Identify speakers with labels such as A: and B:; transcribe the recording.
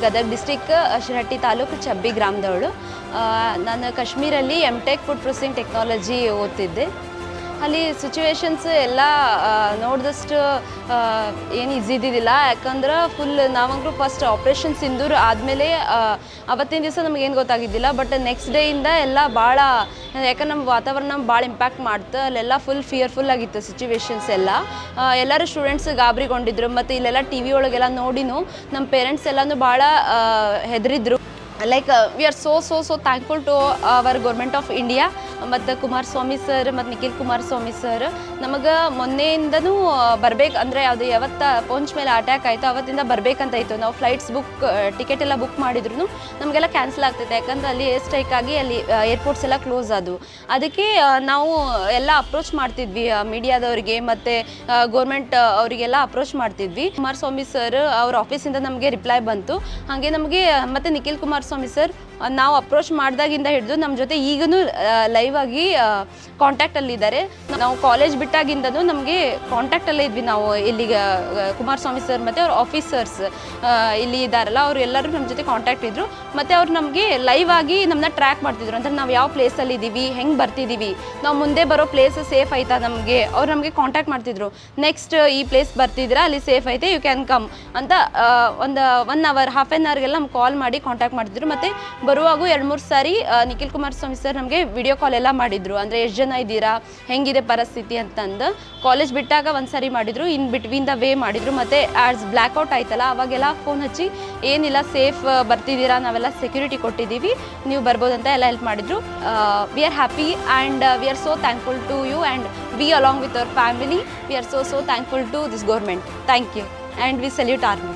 A: Gadag district Shirahatti taluk Chabbi ಗ್ರಾಮದವಳು. ನಾನು ಕಾಶ್ಮೀರಲ್ಲಿ MTech food processing technology ಓದ್ತಿದ್ದೆ. ಅಲ್ಲಿ ಸಿಚುವೇಶನ್ಸ್ ಎಲ್ಲ ನೋಡಿದಷ್ಟು ಏನು ಈಸಿ ಇದ್ದಿದ್ದಿಲ್ಲ. ಯಾಕಂದ್ರೆ ಫುಲ್ ನಾವಂತೂ ಫಸ್ಟ್ ಆಪ್ರೇಷನ್ ಸಿಂಧೂರ್ ಆದಮೇಲೆ ಅವತ್ತಿನ ದಿವಸ ನಮಗೇನು ಗೊತ್ತಾಗಿದ್ದಿಲ್ಲ. ಬಟ್ ನೆಕ್ಸ್ಟ್ ಡೇಯಿಂದ ಎಲ್ಲ ಭಾಳ, ಯಾಕಂದ್ರೆ ನಮ್ಮ ವಾತಾವರಣ ಭಾಳ ಇಂಪ್ಯಾಕ್ಟ್ ಮಾಡ್ತು. ಅಲ್ಲೆಲ್ಲ ಫುಲ್ ಫಿಯರ್ಫುಲ್ ಆಗಿತ್ತು ಸಿಚುವೇಶನ್ಸ್ ಎಲ್ಲ. ಎಲ್ಲರೂ ಸ್ಟೂಡೆಂಟ್ಸ್ ಗಾಬರಿಗೊಂಡಿದ್ರು. ಮತ್ತು ಇಲ್ಲೆಲ್ಲ ಟಿ ವಿ ಒಳಗೆಲ್ಲ ನೋಡಿನೂ ನಮ್ಮ ಪೇರೆಂಟ್ಸ್ ಎಲ್ಲನೂ ಭಾಳ ಹೆದರಿದ್ರು. Like we are so thankful to our government of India ಮತ್ತು ಕುಮಾರಸ್ವಾಮಿ ಸರ್ ಮತ್ತು ನಿಖಿಲ್ ಕುಮಾರಸ್ವಾಮಿ ಸರ್. ನಮಗೆ ಮೊನ್ನೆಯಿಂದನೂ ಬರ್ಬೇಕು ಅಂದರೆ ಯಾವತ್ತು ಪೊಂಚ್ ಮೇಲೆ ಅಟ್ಯಾಕ್ ಆಯಿತು ಅವತ್ತಿಂದ ಬರಬೇಕಂತ ಇತ್ತು. ನಾವು ಫ್ಲೈಟ್ಸ್ ಟಿಕೆಟ್ ಎಲ್ಲ ಬುಕ್ ಮಾಡಿದ್ರು ನಮಗೆಲ್ಲ ಕ್ಯಾನ್ಸಲ್ ಆಗ್ತೈತೆ. ಯಾಕಂದ್ರೆ ಅಲ್ಲಿ ಏರ್ ಸ್ಟ್ರೈಕ್ ಆಗಿ ಅಲ್ಲಿ ಏರ್ಪೋರ್ಟ್ಸ್ ಎಲ್ಲ ಕ್ಲೋಸ್ ಆದವು. ಅದಕ್ಕೆ ನಾವು ಎಲ್ಲ ಅಪ್ರೋಚ್ ಮಾಡ್ತಿದ್ವಿ ಮೀಡಿಯಾದವ್ರಿಗೆ ಮತ್ತು ಗೌರ್ಮೆಂಟ್ ಅವರಿಗೆಲ್ಲ ಅಪ್ರೋಚ್ ಮಾಡ್ತಿದ್ವಿ. ಕುಮಾರಸ್ವಾಮಿ ಸರ್ ಅವ್ರ ಆಫೀಸಿಂದ ನಮಗೆ ರಿಪ್ಲೈ ಬಂತು. ಹಾಗೆ ನಮಗೆ ಮತ್ತು ನಿಖಿಲ್ ಕುಮಾರಸ್ವಾಮಿ ಸರ್ ನಾವು ಅಪ್ರೋಚ್ ಮಾಡಿದಾಗಿಂದ ಹಿಡಿದು ನಮ್ಮ ಜೊತೆ ಈಗಲೂ ಲೈವ್ ಆಗಿ ಕಾಂಟ್ಯಾಕ್ಟಲ್ಲಿದ್ದಾರೆ. ನಾವು ಕಾಲೇಜ್ ಬಿಟ್ಟಾಗಿಂದನೂ ನಮಗೆ ಕಾಂಟ್ಯಾಕ್ಟಲ್ಲೇ ಇದ್ವಿ. ನಾವು ಇಲ್ಲಿಗೆ ಕುಮಾರಸ್ವಾಮಿ ಸರ್ ಮತ್ತು ಅವ್ರ ಆಫೀಸರ್ಸ್ ಇಲ್ಲಿ ಇದ್ದಾರಲ್ಲ ಅವರು ಎಲ್ಲರೂ ನಮ್ಮ ಜೊತೆ ಕಾಂಟ್ಯಾಕ್ಟ್ ಇದ್ದರು. ಮತ್ತು ಅವ್ರು ನಮಗೆ ಲೈವ್ ಆಗಿ ನಮ್ಮನ್ನ ಟ್ರ್ಯಾಕ್ ಮಾಡ್ತಿದ್ರು. ಅಂದರೆ ನಾವು ಯಾವ ಪ್ಲೇಸಲ್ಲಿ ಇದ್ದೀವಿ, ಹೆಂಗೆ ಬರ್ತಿದ್ದೀವಿ, ನಾವು ಮುಂದೆ ಬರೋ ಪ್ಲೇಸ್ ಸೇಫ್ ಆಯ್ತಾ ನಮಗೆ, ಅವ್ರು ನಮಗೆ ಕಾಂಟ್ಯಾಕ್ಟ್ ಮಾಡ್ತಿದ್ರು. ನೆಕ್ಸ್ಟ್ ಈ ಪ್ಲೇಸ್ ಬರ್ತಿದ್ದೀರಾ, ಅಲ್ಲಿ ಸೇಫ್ ಐತೆ, ಯು ಕ್ಯಾನ್ ಕಮ್ ಅಂತ ಒಂದು 1 hour ಹಾಫ್ ಆನ್ ಅವರ್ಗೆಲ್ಲ ನಮ್ಗೆ ಕಾಲ್ ಮಾಡಿ ಕಾಂಟ್ಯಾಕ್ಟ್ ಮಾಡ್ತಿದ್ರು. ಮತ್ತು ಬರುವಾಗೂ 2-3 ಸಾರಿ ನಿಖಿಲ್ ಕುಮಾರಸ್ವಾಮಿ ಸರ್ ನಮಗೆ ವಿಡಿಯೋ ಕಾಲ್ ಎಲ್ಲ ಮಾಡಿದರು. ಅಂದರೆ ಎಷ್ಟು ಜನ ಇದ್ದೀರಾ, ಹೆಂಗಿದೆ ಪರಿಸ್ಥಿತಿ ಅಂತಂದು. ಕಾಲೇಜ್ ಬಿಟ್ಟಾಗ ಒಂದು ಸಾರಿ ಮಾಡಿದರು, ಇನ್ ಬಿಟ್ವೀನ್ ದ ವೇ ಮಾಡಿದರು. ಮತ್ತು ಆ್ಯಸ್ ಬ್ಲ್ಯಾಕ್ಔಟ್ ಆಯ್ತಲ್ಲ ಅವಾಗೆಲ್ಲ ಫೋನ್ ಹಚ್ಚಿ ಏನಿಲ್ಲ ಸೇಫ್ ಬರ್ತಿದ್ದೀರಾ, ನಾವೆಲ್ಲ ಸೆಕ್ಯೂರಿಟಿ ಕೊಟ್ಟಿದ್ದೀವಿ, ನೀವು ಬರ್ಬೋದಂತ ಎಲ್ಲ ಹೆಲ್ಪ್ ಮಾಡಿದರು. We are happy and we are so thankful to you and we along with our family we are so thankful to this government. Thank you and we salute army.